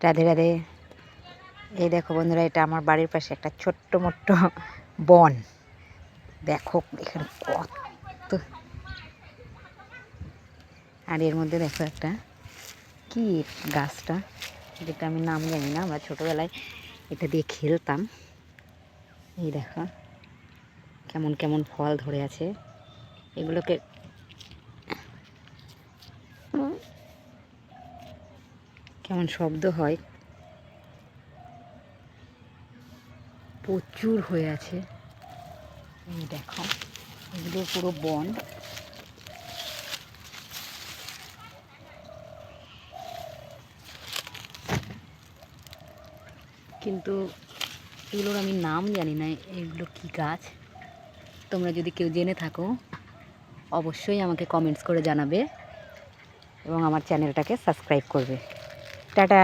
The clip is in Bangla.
রাধে রাধে। এই দেখো বন্ধুরা, এটা আমার বাড়ির পাশে একটা ছোট্ট মোট্ট বন। দেখো এখানে কত, আর এর মধ্যে দেখো একটা কি গাছটা, যেটা আমি নাম জানি না, আমরা ছোটোবেলায় এটা দিয়ে খেলতাম। এই দেখো কেমন কেমন ফল ধরে আছে, এগুলোকে কেমন শব্দ হয়, প্রচুর হয়ে আছে। এই দেখো এগুলো পুরো বন। কিন্তু এগুলোর আমি নাম জানি না, এগুলো কি গাছ। তোমরা যদি কেউ জেনে থাকো অবশ্যই আমাকে কমেন্টস করে জানাবে এবং আমার চ্যানেলটাকে সাবস্ক্রাইব করবে। টাটা।